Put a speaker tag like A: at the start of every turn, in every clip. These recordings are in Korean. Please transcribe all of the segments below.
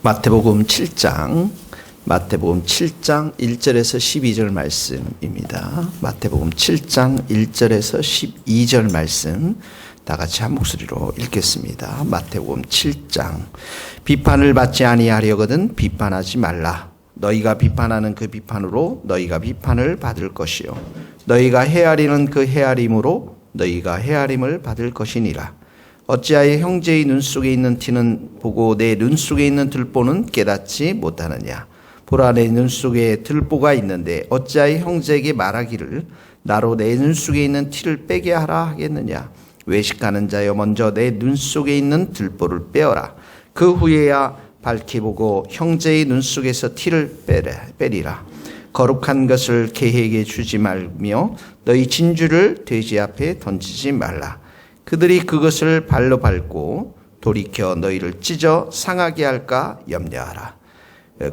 A: 마태복음 7장 1절에서 12절 말씀입니다. 마태복음 7장 1절에서 12절 말씀 다 같이 한 목소리로 읽겠습니다. 마태복음 7장 비판을 받지 아니하려거든 비판하지 말라. 너희가 비판하는 그 비판으로 너희가 비판을 받을 것이요 너희가 헤아리는 그 헤아림으로 너희가 헤아림을 받을 것이니라. 어찌하여 형제의 눈 속에 있는 티는 보고 내 눈 속에 있는 들보는 깨닫지 못하느냐. 보라, 내 눈 속에 들보가 있는데 어찌하여 형제에게 말하기를 나로 내 눈 속에 있는 티를 빼게 하라 하겠느냐. 외식하는 자여, 먼저 내 눈 속에 있는 들보를 빼어라. 그 후에야 밝히 보고 형제의 눈 속에서 티를 빼리라. 거룩한 것을 개에게 주지 말며 너희 진주를 돼지 앞에 던지지 말라. 그들이 그것을 발로 밟고 돌이켜 너희를 찢어 상하게 할까 염려하라.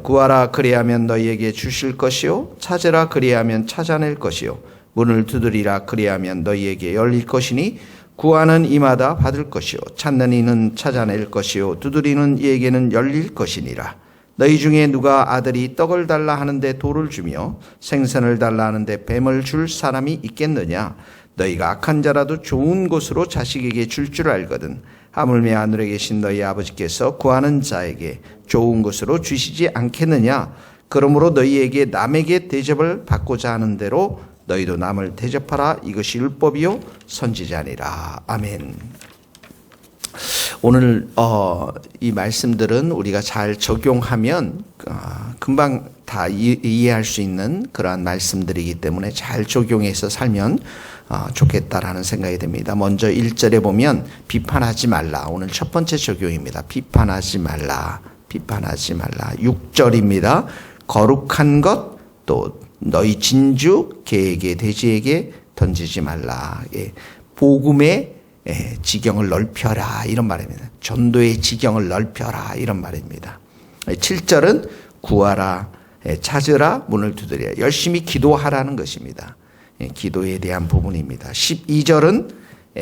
A: 구하라, 그리하면 너희에게 주실 것이요 찾으라, 그리하면 찾아낼 것이요 문을 두드리라, 그리하면 너희에게 열릴 것이니 구하는 이마다 받을 것이요 찾는 이는 찾아낼 것이요 두드리는 이에게는 열릴 것이니라. 너희 중에 누가 아들이 떡을 달라 하는데 돌을 주며 생선을 달라 하는데 뱀을 줄 사람이 있겠느냐. 너희가 악한 자라도 좋은 곳으로 자식에게 줄 줄 알거든 하물며 하늘에 계신 너희 아버지께서 구하는 자에게 좋은 곳으로 주시지 않겠느냐. 그러므로 너희에게 남에게 대접을 받고자 하는 대로 너희도 남을 대접하라. 이것이 율법이요 선지자니라. 아멘. 오늘 이 말씀들은 우리가 잘 적용하면 금방 다 이해할 수 있는 그러한 말씀들이기 때문에 잘 적용해서 살면 좋겠다라는 생각이 듭니다. 먼저 1절에 보면 비판하지 말라. 오늘 첫 번째 적용입니다. 비판하지 말라. 비판하지 말라. 6절입니다. 거룩한 것, 또 너희 진주 개에게 돼지에게 던지지 말라. 복음의 지경을 넓혀라, 이런 말입니다. 전도의 지경을 넓혀라, 이런 말입니다. 7절은 구하라, 찾으라, 문을 두드리라. 열심히 기도하라는 것입니다. 기도에 대한 부분입니다. 12절은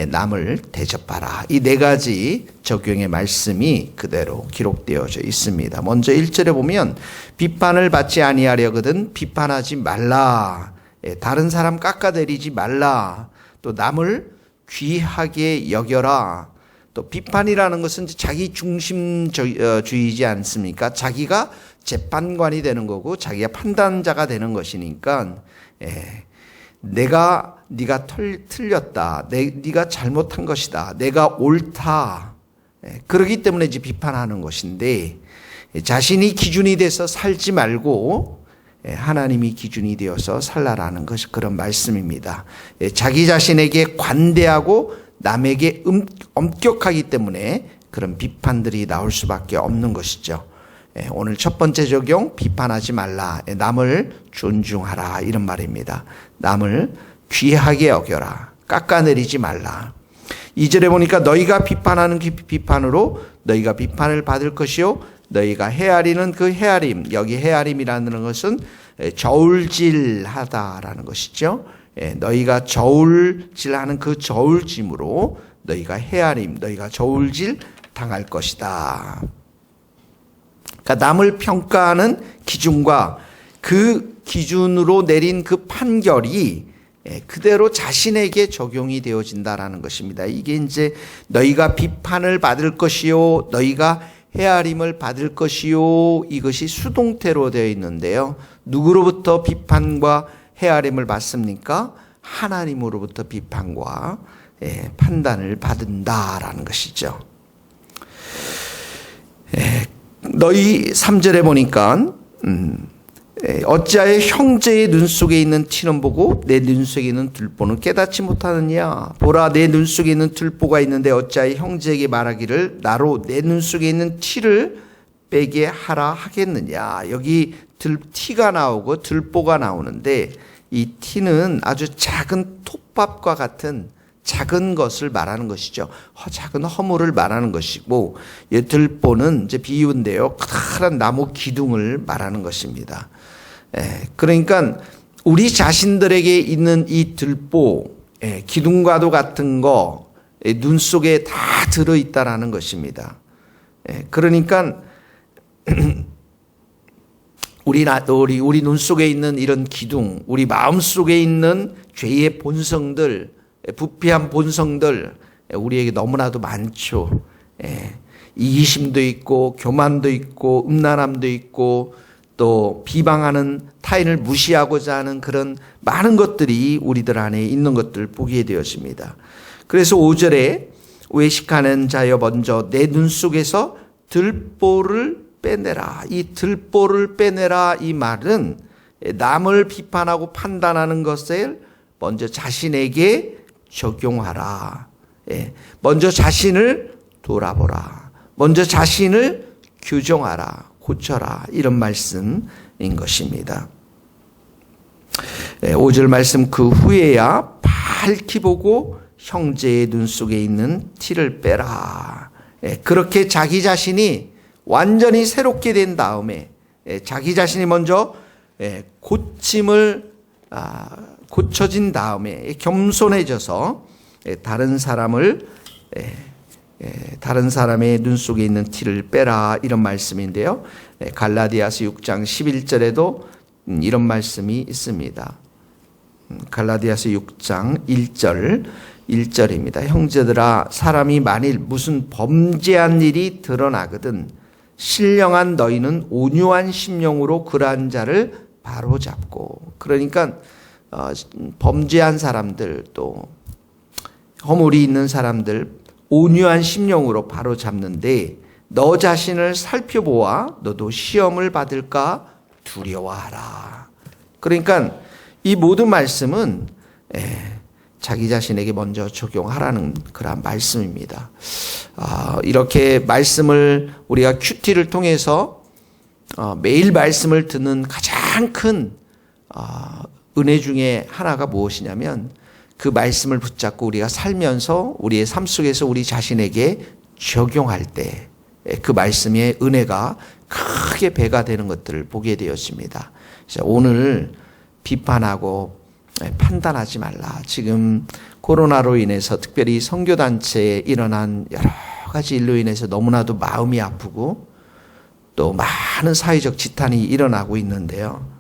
A: 남을 대접하라. 이 네 가지 적용의 말씀이 그대로 기록되어져 있습니다. 먼저 1절에 보면 비판을 받지 아니하려거든 비판하지 말라. 다른 사람 깎아내리지 말라. 또 남을 귀하게 여겨라. 또 비판이라는 것은 자기 중심주의지 않습니까? 자기가 재판관이 되는 거고 자기가 판단자가 되는 것이니까 네가 틀렸다. 네가 잘못한 것이다. 내가 옳다. 그러기 때문에 이제 비판하는 것인데 자신이 기준이 돼서 살지 말고 하나님이 기준이 되어서 살라라는 것이 그런 말씀입니다. 자기 자신에게 관대하고 남에게 엄격하기 때문에 그런 비판들이 나올 수밖에 없는 것이죠. 오늘 첫 번째 적용, 비판하지 말라. 남을 존중하라, 이런 말입니다. 남을 귀하게 여겨라. 깎아내리지 말라. 2절에 보니까 너희가 비판하는 그 비판으로 너희가 비판을 받을 것이요 너희가 헤아리는 그 헤아림, 여기 헤아림이라는 것은 저울질하다라는 것이죠. 너희가 저울질하는 그 저울짐으로 너희가 헤아림, 너희가 저울질 당할 것이다. 그러니까 남을 평가하는 기준과 그 기준으로 내린 그 판결이 그대로 자신에게 적용이 되어진다라는 것입니다. 이게 이제 너희가 비판을 받을 것이요 너희가 헤아림을 받을 것이요, 이것이 수동태로 되어 있는데요. 누구로부터 비판과 헤아림을 받습니까? 하나님으로부터 비판과 판단을 받는다라는 것이죠. 너희 3절에 보니까 어찌하여 형제의 눈 속에 있는 티는 보고 내 눈 속에 있는 들보는 깨닫지 못하느냐. 보라, 내 눈 속에 있는 들보가 있는데 어찌하여 형제에게 말하기를 나로 내 눈 속에 있는 티를 빼게 하라 하겠느냐. 여기 티가 나오고 들보가 나오는데 이 티는 아주 작은 톱밥과 같은 작은 것을 말하는 것이죠. 작은 허물을 말하는 것이고, 들보는 이제 비유인데요. 커다란 나무 기둥을 말하는 것입니다. 그러니까 우리 자신들에게 있는 이 들보, 기둥과도 같은 거, 눈 속에 다 들어있다라는 것입니다. 그러니까 우리 눈 속에 있는 이런 기둥, 우리 마음 속에 있는 죄의 본성들, 부패한 본성들, 우리에게 너무나도 많죠. 이기심도 있고, 교만도 있고, 음란함도 있고, 또 비방하는, 타인을 무시하고자 하는 그런 많은 것들이 우리들 안에 있는 것들을 보게 되었습니다. 그래서 5절에 외식하는 자여 먼저 내 눈 속에서 들보를 빼내라. 이 들보를 빼내라 이 말은 남을 비판하고 판단하는 것을 먼저 자신에게 적용하라. 먼저 자신을 돌아보라. 먼저 자신을 교정하라. 고쳐라. 이런 말씀인 것입니다. 5절 말씀 그 후에야 밝히 보고 형제의 눈 속에 있는 티를 빼라. 그렇게 자기 자신이 완전히 새롭게 된 다음에 자기 자신이 먼저 고쳐진 다음에 겸손해져서 다른 사람의 눈 속에 있는 티를 빼라 이런 말씀인데요. 갈라디아서 6장 11절에도 이런 말씀이 있습니다. 갈라디아서 6장 1절입니다. 형제들아 사람이 만일 무슨 범죄한 일이 드러나거든 신령한 너희는 온유한 심령으로 그러한 자를 바로잡고, 그러니까 범죄한 사람들 또 허물이 있는 사람들 온유한 심령으로 바로잡는데 너 자신을 살펴보아 너도 시험을 받을까 두려워하라. 그러니까 이 모든 말씀은 자기 자신에게 먼저 적용하라는 그런 말씀입니다. 이렇게 말씀을 우리가 큐티를 통해서 매일 말씀을 듣는 가장 큰 은혜 중에 하나가 무엇이냐면 그 말씀을 붙잡고 우리가 살면서 우리의 삶 속에서 우리 자신에게 적용할 때 그 말씀의 은혜가 크게 배가 되는 것들을 보게 되었습니다. 오늘 비판하고 판단하지 말라. 지금 코로나로 인해서 특별히 선교단체에 일어난 여러 가지 일로 인해서 너무나도 마음이 아프고 또 많은 사회적 지탄이 일어나고 있는데요.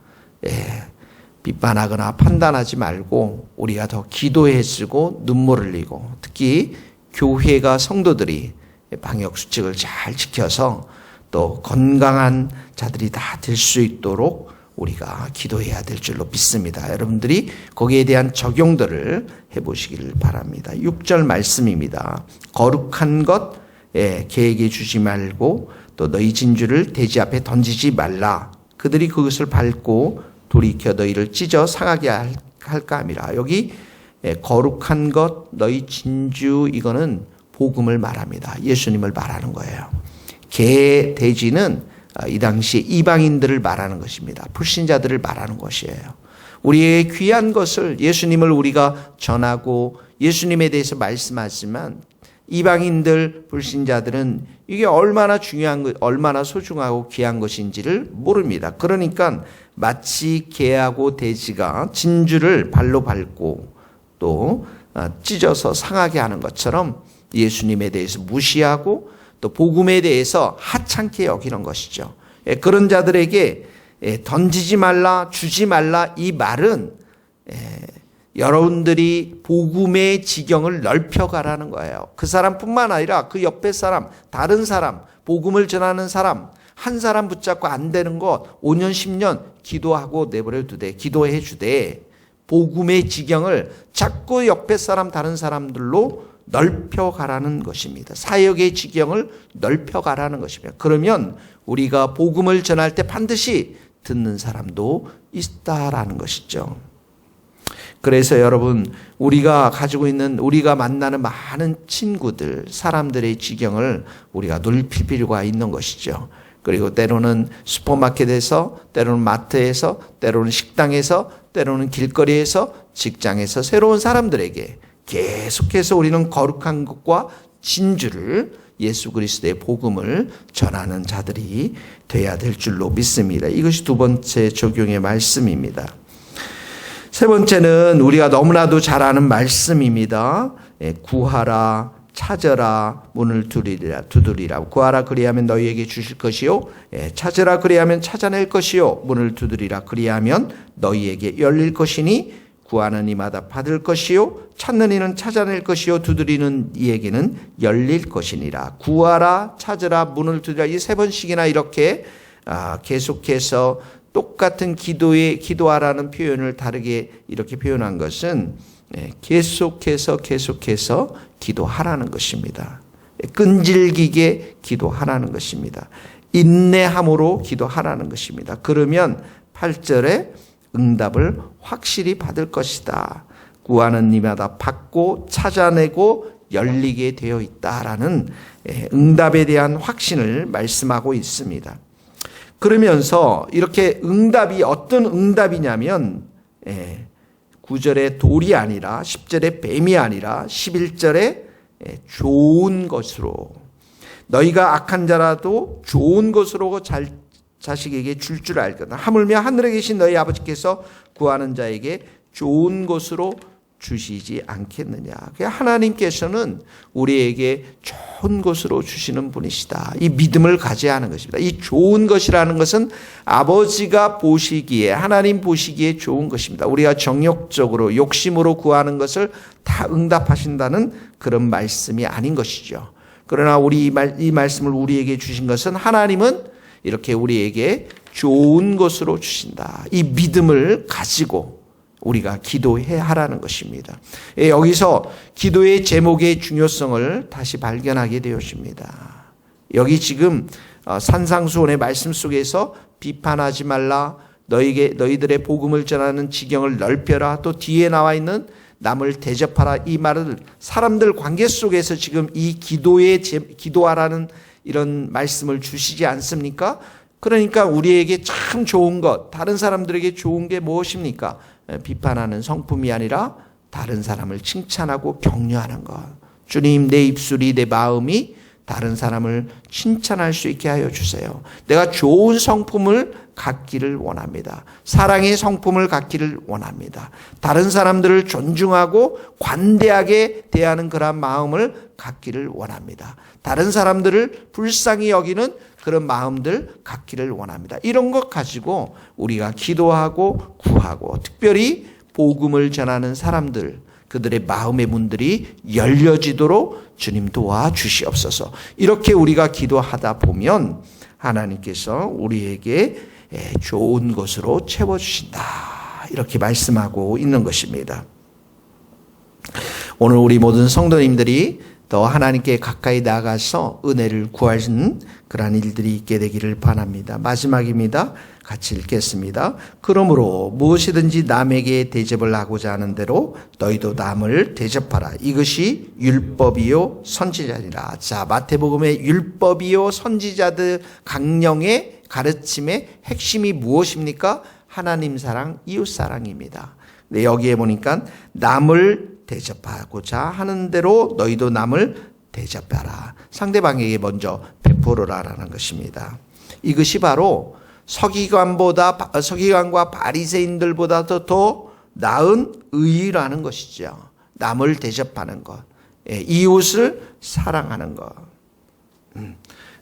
A: 비판하거나 판단하지 말고 우리가 더 기도해주고 눈물을 흘리고 특히 교회가 성도들이 방역수칙을 잘 지켜서 또 건강한 자들이 다 될 수 있도록 우리가 기도해야 될 줄로 믿습니다. 여러분들이 거기에 대한 적용들을 해보시기를 바랍니다. 6절 말씀입니다. 거룩한 것 개에게 주지 말고 또 너희 진주를 돼지 앞에 던지지 말라. 그들이 그것을 밟고 돌이켜 너희를 찢어 상하게 할까 함이라. 여기 거룩한 것 너희 진주 이거는 복음을 말합니다. 예수님을 말하는 거예요. 개, 돼지는 이 당시에 이방인들을 말하는 것입니다. 불신자들을 말하는 것이에요. 우리의 귀한 것을 예수님을 우리가 전하고 예수님에 대해서 말씀하지만 이방인들, 불신자들은 이게 얼마나 중요한 것, 얼마나 소중하고 귀한 것인지를 모릅니다. 그러니까 마치 개하고 돼지가 진주를 발로 밟고 또 찢어서 상하게 하는 것처럼 예수님에 대해서 무시하고 또 복음에 대해서 하찮게 여기는 것이죠. 그런 자들에게 던지지 말라, 주지 말라 이 말은 여러분들이 복음의 지경을 넓혀가라는 거예요. 그 사람뿐만 아니라 그 옆에 사람, 다른 사람, 복음을 전하는 사람, 한 사람 붙잡고 안 되는 것 5년, 10년 기도하고 내버려 두되 기도해 주되 복음의 지경을 자꾸 옆에 사람, 다른 사람들로 넓혀가라는 것입니다. 사역의 지경을 넓혀가라는 것입니다. 그러면 우리가 복음을 전할 때 반드시 듣는 사람도 있다라는 것이죠. 그래서 여러분 우리가 가지고 있는 우리가 만나는 많은 친구들, 사람들의 지경을 우리가 넓힐 필요가 있는 것이죠. 그리고 때로는 슈퍼마켓에서, 때로는 마트에서, 때로는 식당에서, 때로는 길거리에서, 직장에서 새로운 사람들에게 계속해서 우리는 거룩한 것과 진주를 예수 그리스도의 복음을 전하는 자들이 돼야 될 줄로 믿습니다. 이것이 두 번째 적용의 말씀입니다. 세 번째는 우리가 너무나도 잘 아는 말씀입니다. 구하라 찾으라 문을 두드리라. 구하라 그리하면 너희에게 주실 것이요. 찾으라 그리하면 찾아낼 것이요. 문을 두드리라 그리하면 너희에게 열릴 것이니 구하는 이마다 받을 것이요. 찾는 이는 찾아낼 것이요. 두드리는 이에게는 열릴 것이니라. 구하라, 찾으라, 문을 두드리라. 이 세 번씩이나 이렇게 계속해서 똑같은 기도하라는 표현을 다르게 이렇게 표현한 것은 계속해서 기도하라는 것입니다. 끈질기게 기도하라는 것입니다. 인내함으로 기도하라는 것입니다. 그러면 8절에 응답을 확실히 받을 것이다. 구하는 이마다 받고 찾아내고 열리게 되어 있다라는 응답에 대한 확신을 말씀하고 있습니다. 그러면서 이렇게 응답이 어떤 응답이냐면 9절에 돌이 아니라 10절에 뱀이 아니라 11절에 좋은 것으로 너희가 악한 자라도 좋은 것으로 자식에게 줄 알거든. 하물며 하늘에 계신 너희 아버지께서 구하는 자에게 좋은 것으로 주시지 않겠느냐. 하나님께서는 우리에게 좋은 것으로 주시는 분이시다. 이 믿음을 가져야 하는 것입니다. 이 좋은 것이라는 것은 아버지가 보시기에, 하나님 보시기에 좋은 것입니다. 우리가 정욕적으로 욕심으로 구하는 것을 다 응답하신다는 그런 말씀이 아닌 것이죠. 그러나 이 말씀을 우리에게 주신 것은 하나님은 이렇게 우리에게 좋은 것으로 주신다. 이 믿음을 가지고 우리가 기도해야 하라는 것입니다. 여기서 기도의 제목의 중요성을 다시 발견하게 되었습니다. 여기 지금 산상수훈의 말씀 속에서 비판하지 말라, 너희들의 복음을 전하는 지경을 넓혀라, 또 뒤에 나와 있는 남을 대접하라, 이 말을 사람들 관계 속에서 지금 이 기도하라는 이런 말씀을 주시지 않습니까? 그러니까 우리에게 참 좋은 것, 다른 사람들에게 좋은 게 무엇입니까? 비판하는 성품이 아니라 다른 사람을 칭찬하고 격려하는 것. 주님, 내 입술이, 내 마음이 다른 사람을 칭찬할 수 있게 하여 주세요. 내가 좋은 성품을 갖기를 원합니다. 사랑의 성품을 갖기를 원합니다. 다른 사람들을 존중하고 관대하게 대하는 그런 마음을 갖기를 원합니다. 다른 사람들을 불쌍히 여기는 그런 마음들 갖기를 원합니다. 이런 것 가지고 우리가 기도하고 구하고, 특별히 복음을 전하는 사람들, 그들의 마음의 문들이 열려지도록 주님 도와주시옵소서. 이렇게 우리가 기도하다 보면 하나님께서 우리에게 좋은 것으로 채워주신다. 이렇게 말씀하고 있는 것입니다. 오늘 우리 모든 성도님들이 더 하나님께 가까이 나가서 은혜를 구하는 그러한 일들이 있게 되기를 바랍니다. 마지막입니다. 같이 읽겠습니다. 그러므로 무엇이든지 남에게 대접을 하고자 하는 대로 너희도 남을 대접하라. 이것이 율법이요 선지자니라. 자, 마태복음의 율법이요 선지자들 강령의 가르침의 핵심이 무엇입니까? 하나님 사랑, 이웃 사랑입니다. 근데 여기에 보니까 남을 대접하고자 하는 대로 너희도 남을 대접하라. 상대방에게 먼저 베풀어라라는 것입니다. 이것이 바로 서기관과 바리새인들보다도 더 나은 의라는 것이죠. 남을 대접하는 것, 이웃을 사랑하는 것.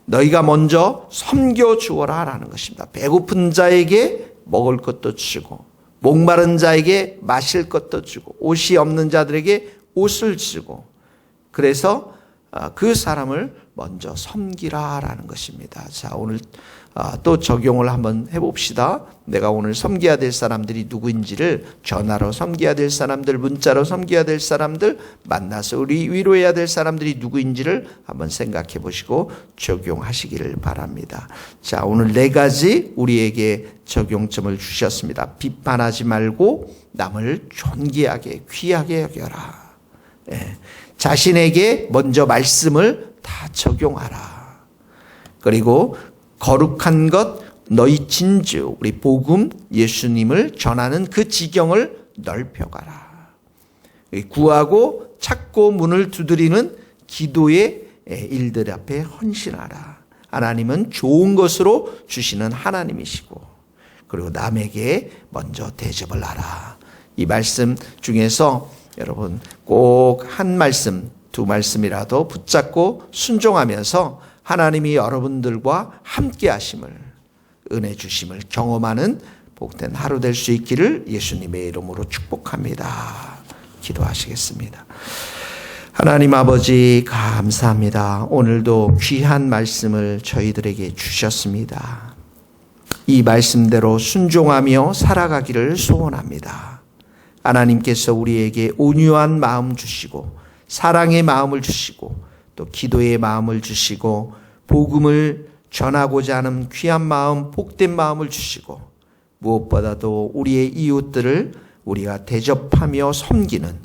A: 너희가 먼저 섬겨 주어라라는 것입니다. 배고픈 자에게 먹을 것도 주고, 목마른 자에게 마실 것도 주고, 옷이 없는 자들에게 옷을 주고, 그래서 그 사람을 먼저 섬기라라는 것입니다. 자, 오늘 또 적용을 한번 해봅시다. 내가 오늘 섬겨야 될 사람들이 누구인지를 전화로 섬겨야 될 사람들, 문자로 섬겨야 될 사람들, 만나서 우리 위로해야 될 사람들이 누구인지를 한번 생각해 보시고 적용하시기를 바랍니다. 자, 오늘 4가지 우리에게 적용점을 주셨습니다. 비판하지 말고 남을 존귀하게, 귀하게 여겨라. 자신에게 먼저 말씀을 다 적용하라. 그리고 거룩한 것, 너희 진주, 우리 복음 예수님을 전하는 그 지경을 넓혀가라. 구하고 찾고 문을 두드리는 기도의 일들 앞에 헌신하라. 하나님은 좋은 것으로 주시는 하나님이시고, 그리고 남에게 먼저 대접을 하라. 이 말씀 중에서 여러분 꼭 한 말씀, 두 말씀이라도 붙잡고 순종하면서 하나님이 여러분들과 함께 하심을, 은혜 주심을 경험하는 복된 하루 될 수 있기를 예수님의 이름으로 축복합니다. 기도하시겠습니다. 하나님 아버지 감사합니다. 오늘도 귀한 말씀을 저희들에게 주셨습니다. 이 말씀대로 순종하며 살아가기를 소원합니다. 하나님께서 우리에게 온유한 마음 주시고 사랑의 마음을 주시고 또 기도의 마음을 주시고 복음을 전하고자 하는 귀한 마음, 복된 마음을 주시고 무엇보다도 우리의 이웃들을 우리가 대접하며 섬기는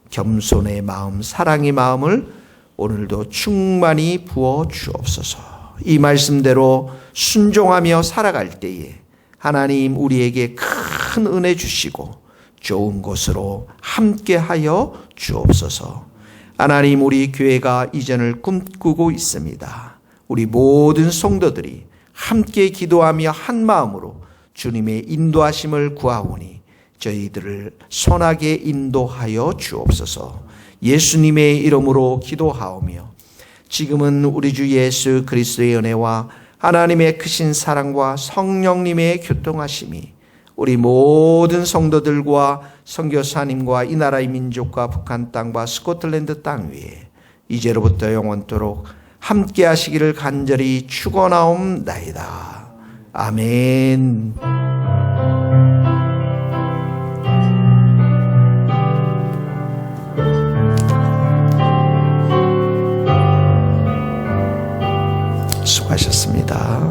A: 겸손의 마음, 사랑의 마음을 오늘도 충만히 부어 주옵소서. 이 말씀대로 순종하며 살아갈 때에 하나님 우리에게 큰 은혜 주시고 좋은 곳으로 함께하여 주옵소서. 하나님 우리 교회가 이전을 꿈꾸고 있습니다. 우리 모든 성도들이 함께 기도하며 한 마음으로 주님의 인도하심을 구하오니 저희들을 선하게 인도하여 주옵소서. 예수님의 이름으로 기도하오며 지금은 우리 주 예수 그리스도의 은혜와 하나님의 크신 사랑과 성령님의 교통하심이 우리 모든 성도들과 선교사님과 이 나라의 민족과 북한 땅과 스코틀랜드 땅 위에 이제로부터 영원토록 함께 하시기를 간절히 축원하옵나이다. 아멘.